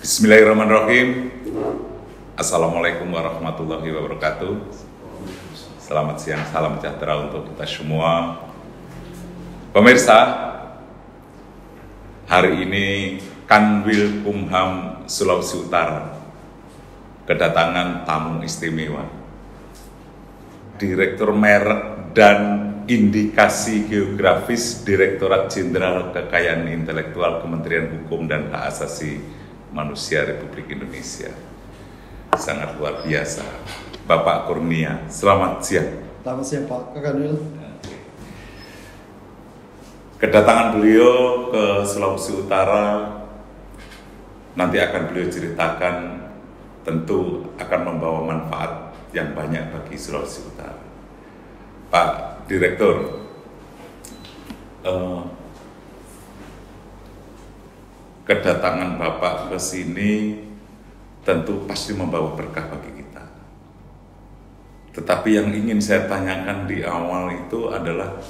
Bismillahirrahmanirrahim. Assalamualaikum warahmatullahi wabarakatuh. Selamat siang, salam sejahtera untuk kita semua. Pemirsa, hari ini Kanwil Kumham Sulawesi Utara kedatangan tamu istimewa, Direktur Merek dan Indikasi Geografis Direktorat Jenderal Kekayaan Intelektual Kementerian Hukum dan Hak Asasi Manusia Republik Indonesia. Sangat luar biasa, Bapak Kurnia. Selamat siang. Selamat siang Pak Kanwil. Kedatangan beliau ke Sulawesi Utara nanti akan beliau ceritakan, tentu akan membawa manfaat yang banyak bagi Sulawesi Utara. Pak Direktur, kedatangan Bapak ke sini tentu pasti membawa berkah bagi kita. Tetapi yang ingin saya tanyakan di awal itu adalah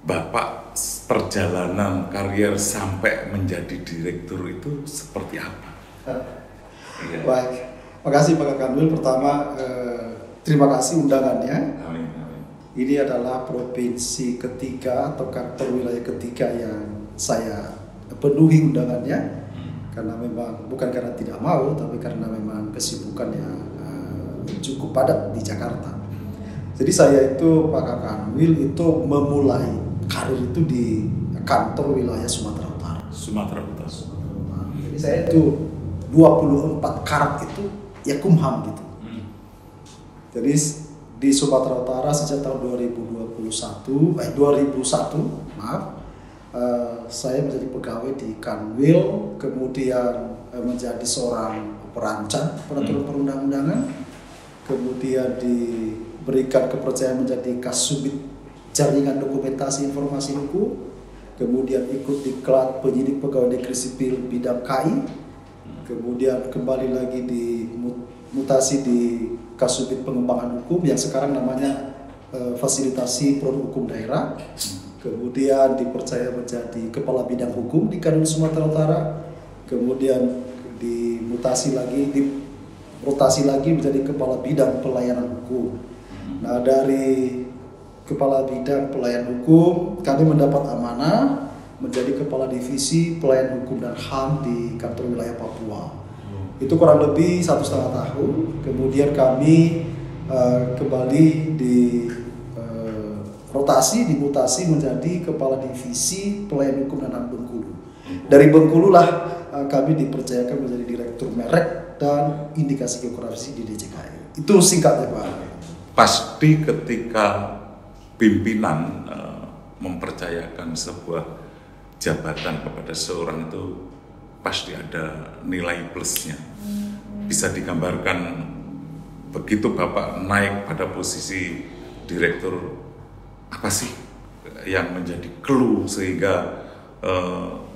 Bapak perjalanan karier sampai menjadi direktur itu seperti apa? Iya. Baik, makasih Pak Kanwil. Pertama, terima kasih undangannya. Amin. Ini adalah provinsi ketiga atau kantor wilayah ketiga yang saya penuhi undangannya, karena memang bukan karena tidak mau, tapi karena memang kesibukannya cukup padat di Jakarta. Jadi saya itu Pak Kanwil itu memulai karir itu di kantor wilayah Sumatera Utara. Sumatera Utara. Jadi saya itu 24 karat itu ya Kumham gitu. Jadi di Sumatera Utara sejak tahun 2001, saya menjadi pegawai di Kanwil, kemudian menjadi seorang perancang peraturan perundang-undangan, kemudian diberikan kepercayaan menjadi Kasubit Jaringan Dokumentasi Informasi Hukum, kemudian ikut diklat penyidik pegawai negeri sipil bidang KI, kemudian kembali lagi dimutasi di Kasubit Pengembangan Hukum yang sekarang namanya Fasilitasi Produk Hukum Daerah. Kemudian dipercaya menjadi Kepala Bidang Hukum di Kanwil Sumatera Utara, kemudian dirotasi lagi menjadi Kepala Bidang Pelayanan Hukum. Nah, dari Kepala Bidang Pelayanan Hukum kami mendapat amanah menjadi Kepala Divisi Pelayanan Hukum dan HAM di kantor wilayah Papua. Itu kurang lebih 1,5 tahun. Kemudian kami kembali dimutasi menjadi Kepala Divisi Pelayanan Hukum dan HAM Bengkulu. Dari Bengkulu lah kami dipercayakan menjadi Direktur Merek dan Indikasi Geografis di DJKI. Itu singkatnya Pak. Pasti ketika pimpinan mempercayakan sebuah jabatan kepada seorang itu pasti ada nilai plusnya. Bisa digambarkan begitu Bapak naik pada posisi direktur, apa sih yang menjadi clue sehingga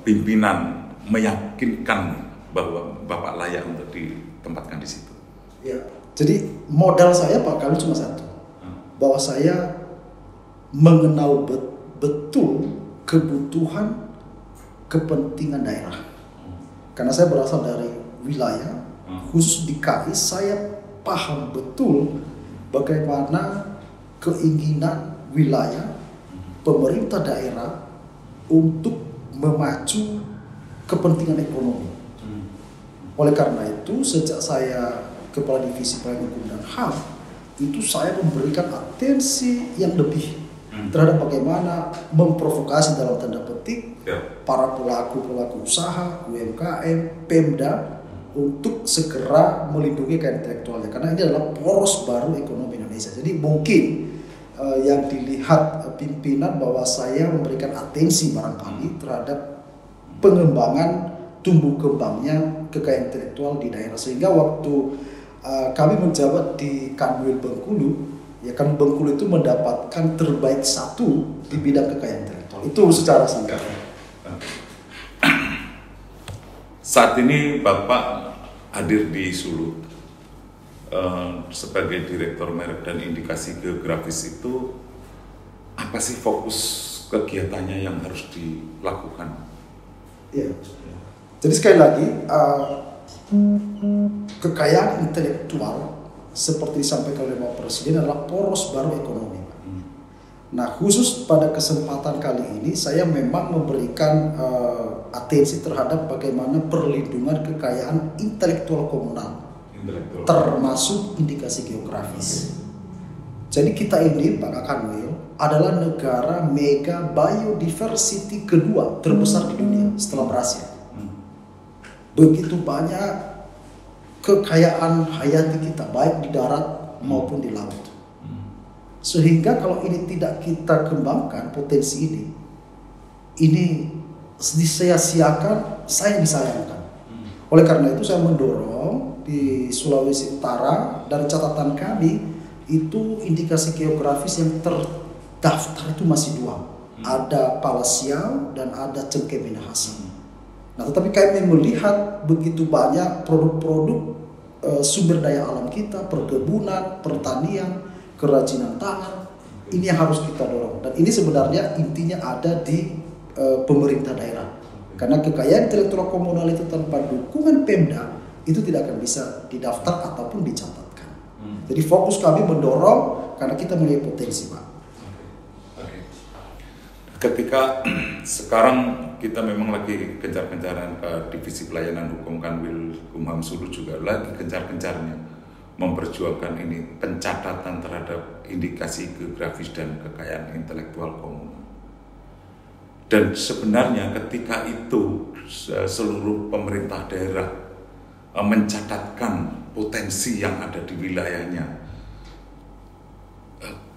pimpinan meyakinkan bahwa Bapak layak untuk ditempatkan di situ? Ya, jadi modal saya Pak Kanwil cuma satu, bahwa saya mengenal betul kebutuhan kepentingan daerah. Karena saya berasal dari wilayah, khusus di KI, saya paham betul bagaimana keinginan wilayah, pemerintah daerah untuk memacu kepentingan ekonomi. Oleh karena itu, sejak saya Kepala Divisi Pelayanan Hukum dan HAM, itu saya memberikan atensi yang lebih terhadap bagaimana memprovokasi dalam tanda petik para pelaku usaha, UMKM, Pemda untuk segera melindungi kekayaan intelektualnya, karena ini adalah poros baru ekonomi Indonesia. Jadi mungkin yang dilihat pimpinan bahwa saya memberikan atensi barangkali terhadap pengembangan tumbuh kembangnya kekayaan intelektual di daerah, sehingga waktu kami menjabat di Kanwil Bengkulu, ya kan Bengkulu itu mendapatkan terbaik 1 di bidang kekayaan intelektual. Itu secara singkat. Saat ini Bapak hadir di Sulut sebagai Direktur Merek dan Indikasi Geografis. Itu apa sih fokus kegiatannya yang harus dilakukan? Ya. Jadi sekali lagi, kekayaan intelektual seperti disampaikan oleh Bapak Presiden adalah poros baru ekonomi. Nah, khusus pada kesempatan kali ini saya memang memberikan atensi terhadap bagaimana perlindungan kekayaan intelektual komunal, termasuk indikasi geografis. Jadi kita ini, Pak Kanwil, adalah negara mega biodiversity kedua terbesar di dunia setelah Brasil. Begitu banyak kekayaan hayati kita, baik di darat maupun di laut. Sehingga kalau ini tidak kita kembangkan potensi ini disia-siakan, saya disayangkan. Oleh karena itu saya mendorong di Sulawesi Utara, dari catatan kami itu indikasi geografis yang terdaftar itu masih 2. Ada Palasiau dan ada Cengkeh Minahasa. Nah, tetapi kami melihat begitu banyak produk-produk sumber daya alam kita, perkebunan, pertanian, kerajinan tangan, ini yang harus kita dorong. Dan ini sebenarnya intinya ada di pemerintah daerah. Karena kekayaan intelektual komunal itu tanpa dukungan Pemda itu tidak akan bisa didaftar ataupun dicatatkan. Jadi fokus kami mendorong karena kita melihat potensi, Pak. Ketika sekarang kita memang lagi gencar-gencaran ke Divisi Pelayanan Hukum Kanwil Kumham Sulu juga lagi gencar-gencarnya memperjuangkan ini, pencatatan terhadap indikasi geografis dan kekayaan intelektual komunal. Dan sebenarnya ketika itu seluruh pemerintah daerah mencatatkan potensi yang ada di wilayahnya,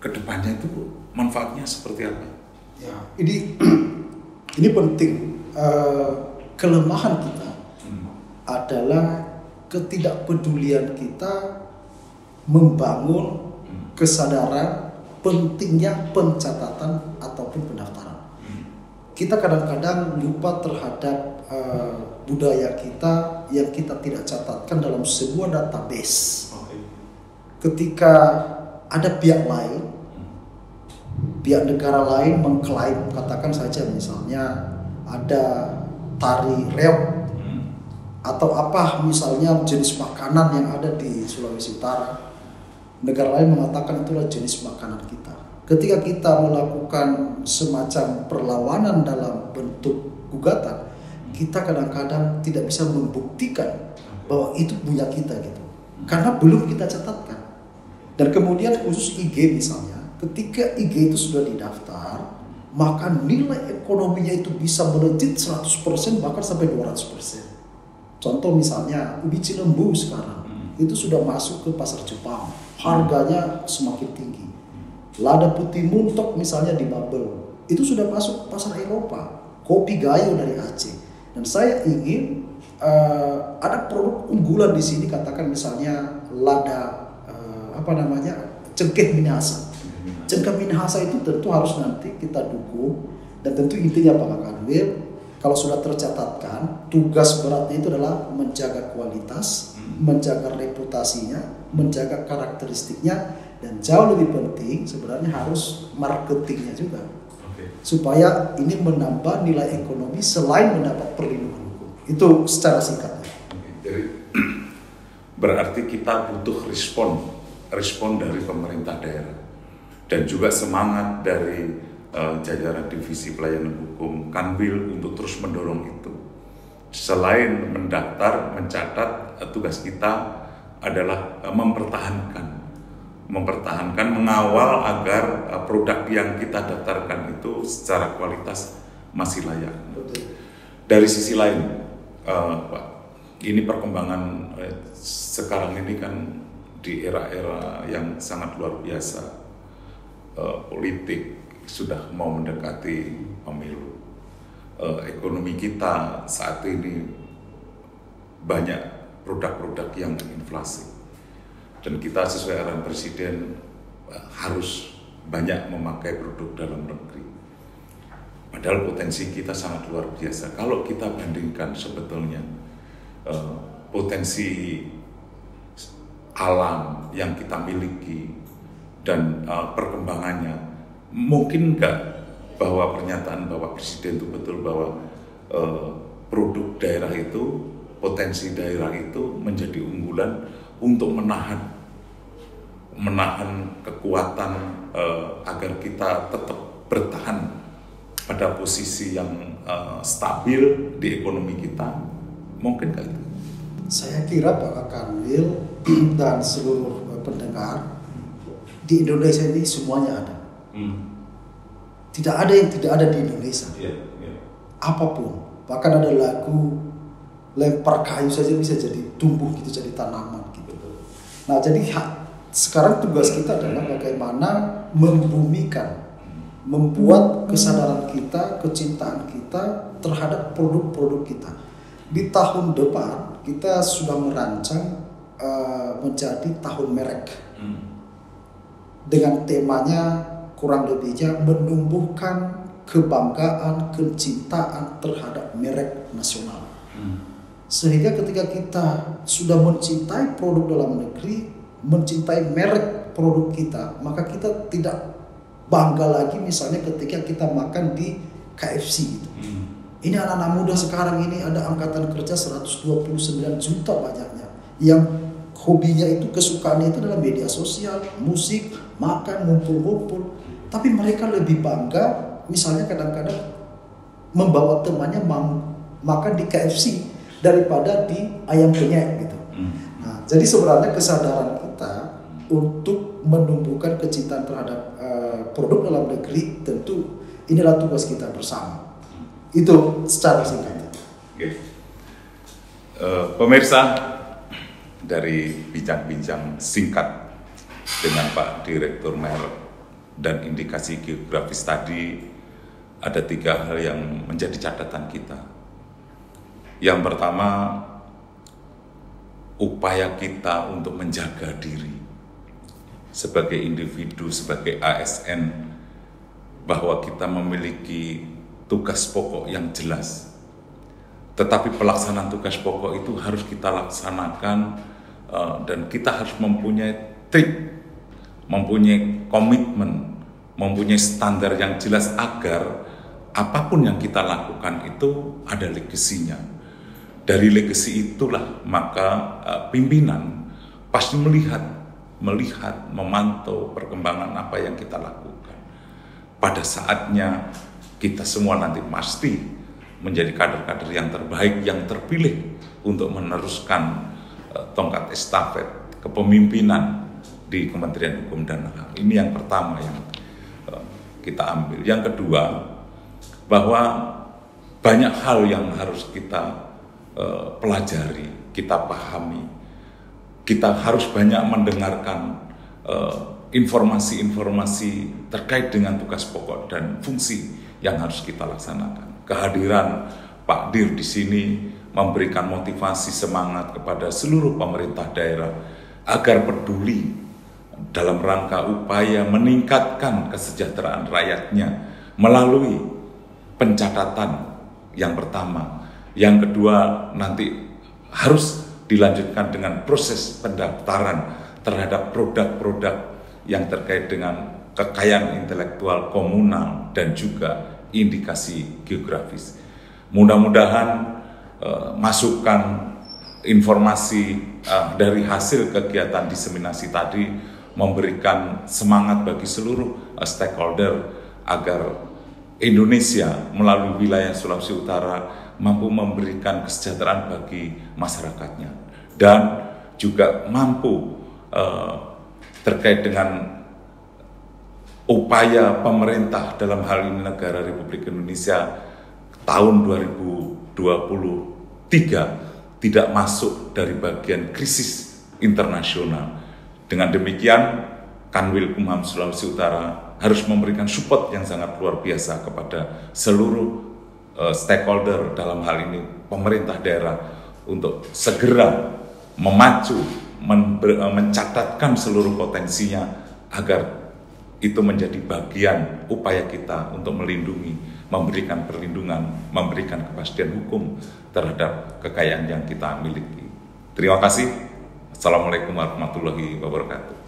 kedepannya itu manfaatnya seperti apa? Ya, ini penting. Kelemahan kita adalah ketidakpedulian kita membangun kesadaran pentingnya pencatatan ataupun pendaftaran. Kita kadang-kadang lupa terhadap budaya kita yang kita tidak catatkan dalam sebuah database. Ketika ada pihak lain, pihak negara lain mengklaim, katakan saja misalnya ada tari reog atau apa misalnya jenis makanan yang ada di Sulawesi Utara, negara lain mengatakan itulah jenis makanan kita. Ketika kita melakukan semacam perlawanan dalam bentuk gugatan, kita kadang-kadang tidak bisa membuktikan bahwa itu punya kita gitu, karena belum kita catatkan. Dan kemudian khusus IG misalnya, ketika IG itu sudah didaftar, maka nilai ekonominya itu bisa melejit 100% bahkan sampai 200%. Contoh misalnya ubi Cilembu sekarang itu sudah masuk ke pasar Jepang, harganya semakin tinggi. Lada putih muntok misalnya di Babel, itu sudah masuk pasar Eropa. Kopi Gayo dari Aceh. Dan saya ingin ada produk unggulan di sini, katakan misalnya lada Cengkeh Minahasa. Cengkeh Minahasa itu tentu harus nanti kita dukung, dan tentu intinya Pak Kanwil, kalau sudah tercatatkan, tugas beratnya itu adalah menjaga kualitas, menjaga reputasinya, menjaga karakteristiknya, dan jauh lebih penting sebenarnya harus marketingnya juga, supaya ini menambah nilai ekonomi selain mendapat perlindungan hukum. Itu secara singkatnya. Jadi berarti kita butuh respon dari pemerintah daerah dan juga semangat dari jajaran Divisi Pelayanan Hukum Kanwil untuk terus mendorong itu. Selain mendaftar, mencatat, tugas kita adalah mempertahankan, mengawal agar produk yang kita daftarkan itu secara kualitas masih layak. Dari sisi lain, Pak, ini perkembangan sekarang ini kan di era-era yang sangat luar biasa, politik sudah mau mendekati pemilu. Ekonomi kita saat ini banyak produk-produk yang inflasi, dan kita sesuai arahan Presiden harus banyak memakai produk dalam negeri. Padahal potensi kita sangat luar biasa. Kalau kita bandingkan sebetulnya potensi alam yang kita miliki dan perkembangannya, mungkin enggak bahwa pernyataan Bapak Presiden itu betul bahwa produk daerah itu, potensi daerah itu menjadi unggulan untuk menahan kekuatan agar kita tetap bertahan pada posisi yang stabil di ekonomi kita. Mungkin nggak itu? Saya kira Pak Kanwil dan seluruh pendengar di Indonesia ini semuanya ada. Tidak ada yang tidak ada di Indonesia. Apapun, bahkan ada lagu lempar kayu saja bisa jadi tumbuh gitu, jadi tanaman gitu. Nah, jadi sekarang tugas kita adalah bagaimana membumikan, membuat kesadaran kita, kecintaan kita terhadap produk-produk kita. Di tahun depan kita sudah merancang menjadi tahun merek dengan temanya kurang lebihnya menumbuhkan kebanggaan, kecintaan terhadap merek nasional. Sehingga ketika kita sudah mencintai produk dalam negeri, mencintai merek produk kita, maka kita tidak bangga lagi misalnya ketika kita makan di KFC gitu. Ini anak-anak muda sekarang ini ada angkatan kerja 129 juta banyaknya yang hobinya itu, kesukaannya itu adalah media sosial, musik, makan, ngumpul-ngumpul. Tapi mereka lebih bangga misalnya kadang-kadang membawa temannya makan di KFC daripada di ayam penyet gitu. Nah, jadi sebenarnya kesadaran kita untuk menumbuhkan kecintaan terhadap produk dalam negeri, tentu inilah tugas kita bersama. Itu secara singkat. Pemirsa, dari bincang-bincang singkat dengan Pak Direktur Merek dan Indikasi Geografis tadi, ada 3 hal yang menjadi catatan kita. Yang pertama, upaya kita untuk menjaga diri sebagai individu, sebagai ASN, bahwa kita memiliki tugas pokok yang jelas. Tetapi pelaksanaan tugas pokok itu harus kita laksanakan dan kita harus mempunyai trik, mempunyai komitmen, mempunyai standar yang jelas agar apapun yang kita lakukan itu ada legasinya. Dari legasi itulah maka pimpinan pasti melihat, memantau perkembangan apa yang kita lakukan. Pada saatnya kita semua nanti pasti menjadi kader-kader yang terbaik, yang terpilih untuk meneruskan tongkat estafet kepemimpinan di Kementerian Hukum dan HAM. Ini yang pertama yang kita ambil. Yang kedua, bahwa banyak hal yang harus kita pelajari, kita pahami. Kita harus banyak mendengarkan informasi-informasi terkait dengan tugas pokok dan fungsi yang harus kita laksanakan. Kehadiran Pak Dir di sini memberikan motivasi semangat kepada seluruh pemerintah daerah agar peduli dalam rangka upaya meningkatkan kesejahteraan rakyatnya melalui pencatatan yang pertama. Yang kedua, nanti harus dilanjutkan dengan proses pendaftaran terhadap produk-produk yang terkait dengan kekayaan intelektual komunal dan juga indikasi geografis. Mudah-mudahan masukan informasi dari hasil kegiatan diseminasi tadi memberikan semangat bagi seluruh stakeholder agar Indonesia melalui wilayah Sulawesi Utara mampu memberikan kesejahteraan bagi masyarakatnya dan juga mampu terkait dengan upaya pemerintah dalam hal ini negara Republik Indonesia tahun 2023 tidak masuk dari bagian krisis internasional. Dengan demikian, Kanwil Kumham Sulawesi Utara harus memberikan support yang sangat luar biasa kepada seluruh stakeholder dalam hal ini pemerintah daerah untuk segera memacu, mencatatkan seluruh potensinya agar itu menjadi bagian upaya kita untuk melindungi, memberikan perlindungan, memberikan kepastian hukum terhadap kekayaan yang kita miliki. Terima kasih. Assalamualaikum warahmatullahi wabarakatuh.